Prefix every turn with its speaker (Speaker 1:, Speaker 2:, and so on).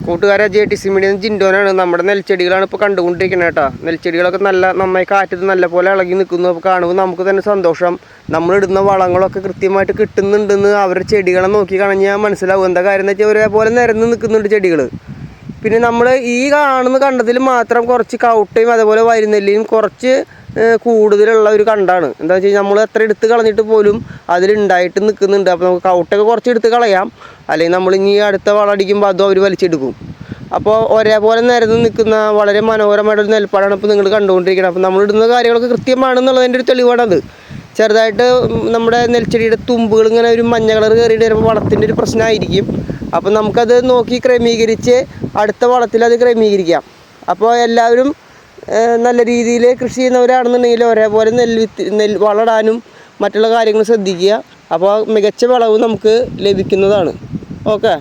Speaker 1: കൂട്ടുകാരെ JTC medium ജിൻഡോനാണ്. നമ്മുടെ നെൽച്ചെടികളാണ് ഇപ്പോൾ കണ്ടുകൊണ്ടിരിക്കുന്നത് കേട്ടോ. നെൽച്ചെടികളൊക്കെ നന്നായി കാറ്റത്ത് നല്ല പോലെ ഇളകി നിൽക്കുന്നു. അപ്പോൾ കാണുമ്പോൾ നമുക്ക് തന്നെ സന്തോഷം. നമ്മളിടുന്ന വളങ്ങളൊക്കെ കൃത്യമായിട്ട് കിട്ടുന്നുണ്ടെന്ന് അവരുടെ ചെടികളെ നോക്കി കഴിഞ്ഞാൽ മനസ്സിലാവും. എന്താ കാര്യം എന്ന് വെച്ചാൽ ഒരേപോലെ നിരന്ന് നിൽക്കുന്നുണ്ട് ചെടികൾ. പിന്നെ നമ്മൾ ഈ കാണുന്ന കണ്ടത്തിൽ മാത്രം കുറച്ച് കൗട്ടയും അതുപോലെ വരിനെല്ലിയും കുറച്ച് കൂടുതലുള്ള ഒരു കണ്ടാണ്. എന്താ വെച്ച് കഴിഞ്ഞാൽ നമ്മൾ എത്ര എടുത്ത് കളഞ്ഞിട്ട് പോലും അതിലുണ്ടായിട്ട് നിൽക്കുന്നുണ്ട്. അപ്പോൾ നമുക്ക് കൗട്ടൊക്കെ കുറച്ച് എടുത്ത് കളയാം, അല്ലെങ്കിൽ നമ്മൾ ഇനി അടുത്ത വളടിക്കുമ്പോൾ അതും അവർ വലിച്ചെടുക്കും. അപ്പോൾ ഒരേപോലെ നിരന്ന് നിൽക്കുന്ന വളരെ മനോഹരമായിട്ടൊരു നെൽപ്പാടാണ് ഇപ്പോൾ നിങ്ങൾ കണ്ടുകൊണ്ടിരിക്കുന്നത്. അപ്പോൾ നമ്മളിടുന്ന കാര്യങ്ങളൊക്കെ കൃത്യമാണെന്നുള്ളതിൻ്റെ ഒരു തെളിവാണത്. ചെറുതായിട്ട് നമ്മുടെ നെൽച്ചെടിയുടെ തുമ്പുകൾ ഇങ്ങനെ ഒരു മഞ്ഞ കളർ കയറിയിട്ട് വരുമ്പോൾ വളത്തിൻ്റെ ഒരു പ്രശ്നമായിരിക്കും. അപ്പോൾ നമുക്കത് നോക്കി ക്രമീകരിച്ച് അടുത്ത വളത്തിൽ അത് ക്രമീകരിക്കാം. അപ്പോൾ എല്ലാവരും നല്ല രീതിയിൽ കൃഷി ചെയ്യുന്നവരാണെന്നുണ്ടെങ്കിൽ ഒരേപോലെ വളടാനും മറ്റുള്ള കാര്യങ്ങൾ ശ്രദ്ധിക്കുക. അപ്പോൾ മികച്ച വിളവ് നമുക്ക് ലഭിക്കുന്നതാണ്. ഓക്കെ.